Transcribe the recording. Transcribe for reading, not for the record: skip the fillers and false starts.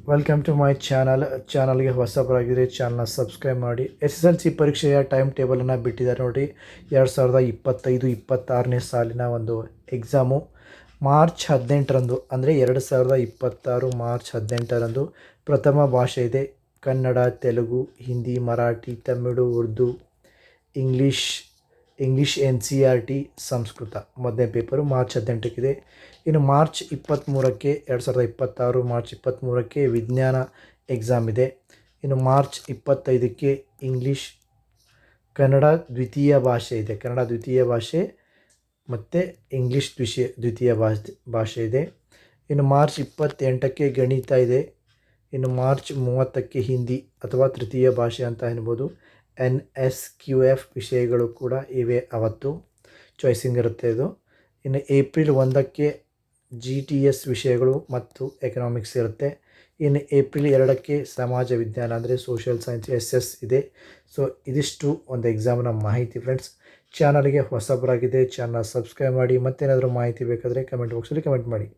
Welcome to my ಚಾನಲ್ಗೆ ಹೊಸಬರಾಗಿದ್ದರೆ ಚಾನಲ್ನ subscribe ಮಾಡಿ. SSLC ಪರೀಕ್ಷೆಯ ಟೈಮ್ ಟೇಬಲನ್ನು ಬಿಟ್ಟಿದ್ದಾರೆ ನೋಡಿ. 2025-26ನೇ ಸಾಲಿನ ಒಂದು ಎಕ್ಸಾಮು ಮಾರ್ಚ್ 18ರಂದು ಅಂದರೆ 2026 ಮಾರ್ಚ್ 18ರಂದು ಪ್ರಥಮ ಭಾಷೆ ಇದೆ. ಕನ್ನಡ, ತೆಲುಗು, ಹಿಂದಿ, ಮರಾಠಿ, ತಮಿಳು, ಉರ್ದು, ಇಂಗ್ಲೀಷ್ NCERT, ಸಂಸ್ಕೃತ ಮೊದಲನೇ ಪೇಪರು ಮಾರ್ಚ್ 18ಕ್ಕಿದೆ. ಇನ್ನು ಮಾರ್ಚ್ 23ಕ್ಕೆ 2026 ಮಾರ್ಚ್ 23ಕ್ಕೆ ವಿಜ್ಞಾನ ಎಕ್ಸಾಮ್ ಇದೆ. ಇನ್ನು ಮಾರ್ಚ್ 25ಕ್ಕೆ ಇಂಗ್ಲೀಷ್ ಕನ್ನಡ ದ್ವಿತೀಯ ಭಾಷೆ ಇದೆ. ಕನ್ನಡ ದ್ವಿತೀಯ ಭಾಷೆ ಮತ್ತು ಇಂಗ್ಲೀಷ್ ದ್ವಿತೀಯ ಭಾಷೆ ಇದೆ. ಇನ್ನು ಮಾರ್ಚ್ 28ಕ್ಕೆ ಗಣಿತ ಇದೆ. ಇನ್ನು ಮಾರ್ಚ್ 30ಕ್ಕೆ ಹಿಂದಿ ಅಥವಾ ತೃತೀಯ ಭಾಷೆ ಅಂತ ಎನ್ಬೋದು. NSQF ವಿಷಯಗಳು ಕೂಡ ಇವೆ. ಅವತ್ತು ಚಾಯ್ಸಿಂಗ್ ಇರುತ್ತೆ ಇದು. ಇನ್ನು ಏಪ್ರಿಲ್ 1ಕ್ಕೆ GTS ವಿಷಯಗಳು ಮತ್ತು ಎಕನಾಮಿಕ್ಸ್ ಇರುತ್ತೆ. ಇನ್ನು ಏಪ್ರಿಲ್ 2ಕ್ಕೆ ಸಮಾಜ ವಿಜ್ಞಾನ ಅಂದರೆ ಸೋಷಿಯಲ್ ಸೈನ್ಸ್ SS ಇದೆ. ಸೊ ಇದಿಷ್ಟು ಒಂದು ಎಕ್ಸಾಮ್ನ ಮಾಹಿತಿ ಫ್ರೆಂಡ್ಸ್. ಚಾನಲ್ಗೆ ಹೊಸಬರಾಗಿದೆ ಚಾನಲ್ ಸಬ್ಸ್ಕ್ರೈಬ್ ಮಾಡಿ. ಮತ್ತೇನಾದರೂ ಮಾಹಿತಿ ಬೇಕಾದರೆ ಕಮೆಂಟ್ ಬಾಕ್ಸಲ್ಲಿ ಕಮೆಂಟ್ ಮಾಡಿ.